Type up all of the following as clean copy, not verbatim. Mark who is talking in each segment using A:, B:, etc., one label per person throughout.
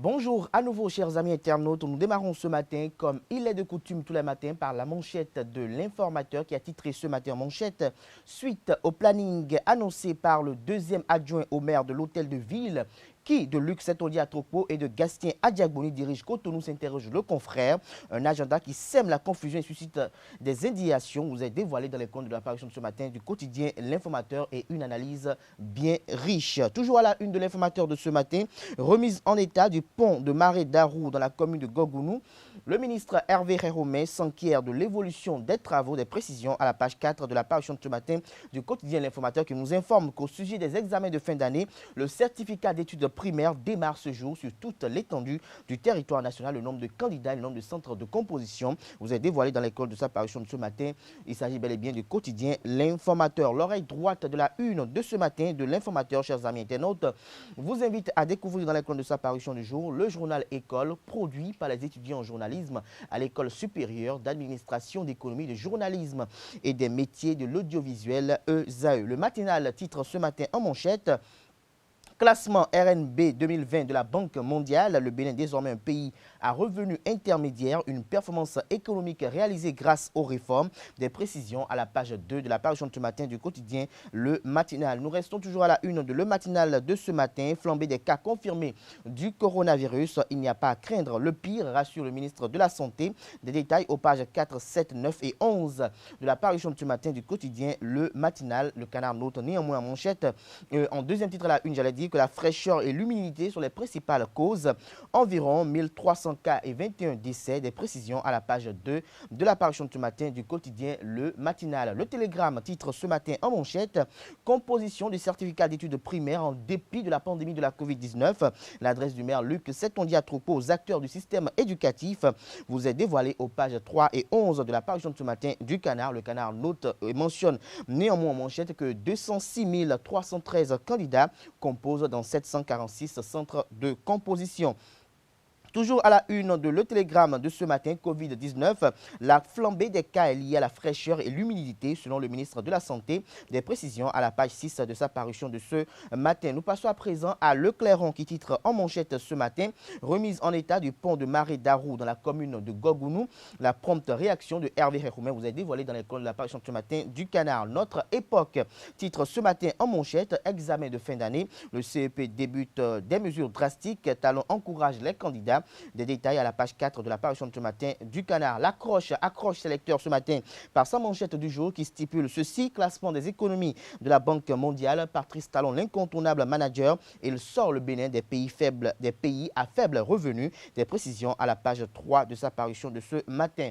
A: Bonjour à nouveau chers amis internautes, nous démarrons ce matin comme il est de coutume tous les matins par la manchette de l'informateur qui a titré ce matin manchette suite au planning annoncé par le deuxième adjoint au maire de l'hôtel de ville qui de Luc Saint-Oli à Tropo et de Gastien Adiagboni dirige Cotonou s'interroge le confrère. Un agenda qui sème la confusion et suscite des indignations. Vous est dévoilé dans les comptes de l'apparition de ce matin du quotidien L'Informateur et une analyse bien riche. Toujours à la une de l'Informateur de ce matin, remise en état du pont de Marée d'Arou dans la commune de Gogounou. Le ministre Hervé Réromet s'enquiert de l'évolution des travaux, des précisions à la page 4 de l'apparition de ce matin du quotidien L'Informateur qui nous informe qu'au sujet des examens de fin d'année, le certificat d'études primaire démarre ce jour sur toute l'étendue du territoire national. Le nombre de candidats et le nombre de centres de composition vous est dévoilé dans l'école de sa parution de ce matin. Il s'agit bel et bien du quotidien L'Informateur. L'oreille droite de la une de ce matin de L'Informateur, chers amis internautes, vous invite à découvrir dans l'école de sa parution du jour le journal École produit par les étudiants en journalisme à l'école supérieure d'administration, d'économie, de journalisme et des métiers de l'audiovisuel ESAE. Le matinal titre ce matin en manchette: classement RNB 2020 de la Banque mondiale, le Bénin désormais un pays à revenu intermédiaire, une performance économique réalisée grâce aux réformes. Des précisions à la page 2 de la parution de ce matin du quotidien Le Matinal. Nous restons toujours à la une de Le Matinal de ce matin, flambée des cas confirmés du coronavirus. Il n'y a pas à craindre le pire, rassure le ministre de la Santé. Des détails aux pages 4, 7, 9 et 11 de la parution de ce matin du quotidien Le Matinal. Le Canard note néanmoins en manchette, en deuxième titre à la une, j'allais dire que la fraîcheur et l'humidité sont les principales causes. Environ 1300 cas et 21 décès. Des précisions à la page 2 de l'apparition de ce matin du quotidien Le Matinal. Le Télégramme titre ce matin en manchette: composition du certificat d'études primaires en dépit de la pandémie de la Covid-19. L'adresse du maire Luc Saint-Oli à Tropo aux acteurs du système éducatif vous est dévoilée aux pages 3 et 11 de l'apparition de ce matin du Canard. Le Canard note et mentionne néanmoins en manchette que 206 313 candidats composent dans 746 centres de composition. Toujours à la une de Le Télégramme de ce matin, Covid-19, la flambée des cas est liée à la fraîcheur et l'humidité selon le ministre de la Santé. Des précisions à la page 6 de sa parution de ce matin. Nous passons à présent à Le Clairon qui titre en manchette ce matin: remise en état du pont de Marée d'Arou dans la commune de Gogounou. La prompte réaction de Hervé Réromet vous est dévoilée dans l'école de la parution de ce matin du Canard. Notre époque titre ce matin en manchette: examen de fin d'année. Le CEP débute des mesures drastiques. Talon encourage les candidats. Des détails à la page 4 de la parution de ce matin du Canard. L'accroche accroche ses lecteurs ce matin par sa manchette du jour qui stipule ceci: classement des économies de la Banque mondiale. Patrice Talon, l'incontournable manager, il sort le Bénin des pays faibles, des pays à faible revenu. Des précisions à la page 3 de sa parution de ce matin.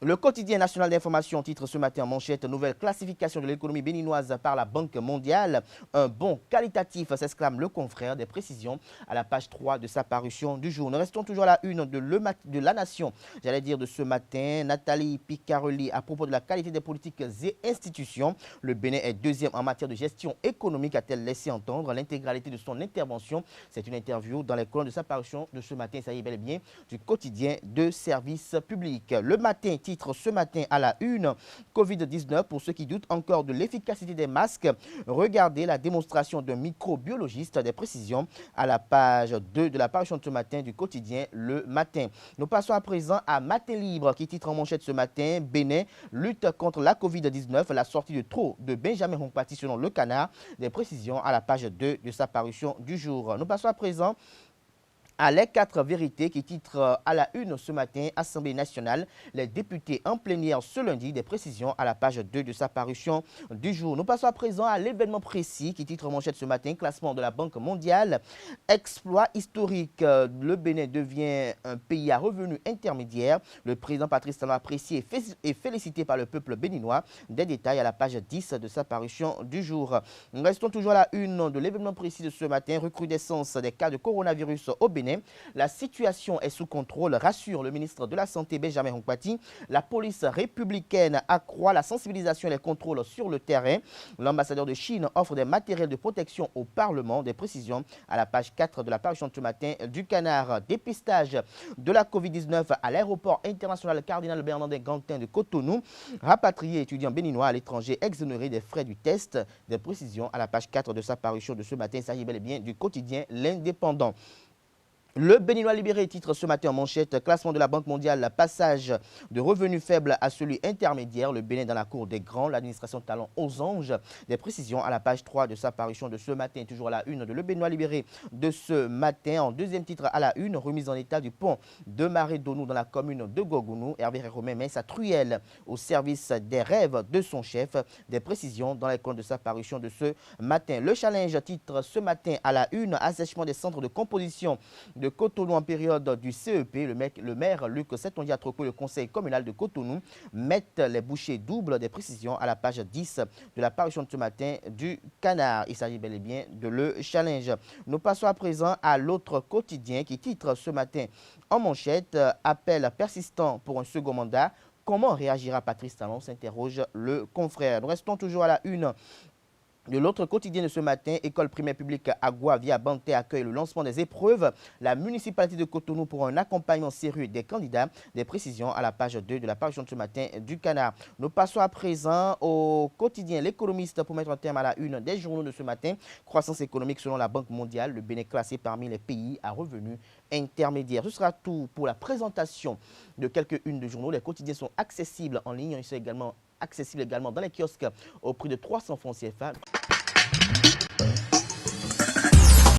A: Le quotidien national d'information titre ce matin en manchette: nouvelle classification de l'économie béninoise par la Banque mondiale. Un bond qualitatif, s'exclame le confrère. Des précisions à la page 3 de sa parution du jour. Nous restons toujours à la une de La Nation, j'allais dire de ce matin. Nathalie Picarelli à propos de la qualité des politiques et institutions. Le Bénin est deuxième en matière de gestion économique, a-t-elle laissé entendre. L'intégralité de son intervention, c'est une interview dans les colonnes de sa parution de ce matin. Ça y est bel et bien du quotidien de service public. Le Matin titre ce matin à la une: Covid-19 pour ceux qui doutent encore de l'efficacité des masques. Regardez la démonstration d'un microbiologiste. Des précisions à la page 2 de la parution de ce matin du quotidien Le Matin. Nous passons à présent à Matin Libre qui titre en manchette ce matin: Bénin lutte contre la Covid-19, la sortie de trop de Benjamin Hompati selon Le Canard. Des précisions à la page 2 de sa parution du jour. Nous passons à présent à Les 4 vérités qui titre à la une ce matin: Assemblée nationale, les députés en plénière ce lundi. Des précisions à la page 2 de sa parution du jour. Nous passons à présent à l'événement précis qui titre en manchette ce matin: classement de la Banque mondiale, exploit historique. Le Bénin devient un pays à revenu intermédiaire. Le président Patrice Talon apprécié et félicité par le peuple béninois. Des détails à la page 10 de sa parution du jour. Nous restons toujours à la une de l'événement précis de ce matin: recrudescence des cas de coronavirus au Bénin. La situation est sous contrôle, rassure le ministre de la Santé Benjamin Hompati. La police républicaine accroît la sensibilisation et les contrôles sur le terrain. L'ambassadeur de Chine offre des matériels de protection au Parlement. Des précisions à la page 4 de la parution de ce matin du Canard. Dépistage de la Covid-19 à l'aéroport international Cardinal Bernardin Gantin de Cotonou. Rapatrié étudiant béninois à l'étranger exonéré des frais du test. Des précisions à la page 4 de sa parution de ce matin. Il s'agit bel et bien du quotidien L'Indépendant. Le Béninois libéré titre ce matin en manchette, classement de la Banque mondiale, passage de revenus faibles à celui intermédiaire. Le Bénin dans la cour des grands, l'administration talent aux anges. Des précisions à la page 3 de sa parution de ce matin, toujours à la une de Le Béninois libéré de ce matin. En deuxième titre à la une, remise en état du pont de Maré-Donou dans la commune de Gogounou. Hervé Romain met sa truelle au service des rêves de son chef. Des précisions dans les comptes de sa parution de ce matin. Le challenge titre ce matin à la une, assèchement des centres de composition de Cotonou en période du CEP. Le maire Luc Setondia-Troko, le conseil communal de Cotonou, mettent les bouchées doubles. Des précisions à la page 10 de la parution de ce matin du Canard. Il s'agit bel et bien de le challenge. Nous passons à présent à l'autre quotidien qui titre ce matin en manchette appel persistant pour un second mandat. Comment réagira Patrice Talon, s'interroge le confrère. Nous restons toujours à la une de l'autre quotidien de ce matin. École primaire publique Agua via Banté accueille le lancement des épreuves. La municipalité de Cotonou pour un accompagnement sérieux des candidats. Des précisions à la page 2 de la parution de ce matin du Canard. Nous passons à présent au quotidien L'économiste pour mettre un terme à la une des journaux de ce matin. Croissance économique selon la Banque mondiale. Le Bénin classé parmi les pays à revenus intermédiaires. Ce sera tout pour la présentation de quelques-unes de journaux. Les quotidiens sont accessibles en ligne. Ils sont également accessibles également dans les kiosques au prix de 300 francs CFA.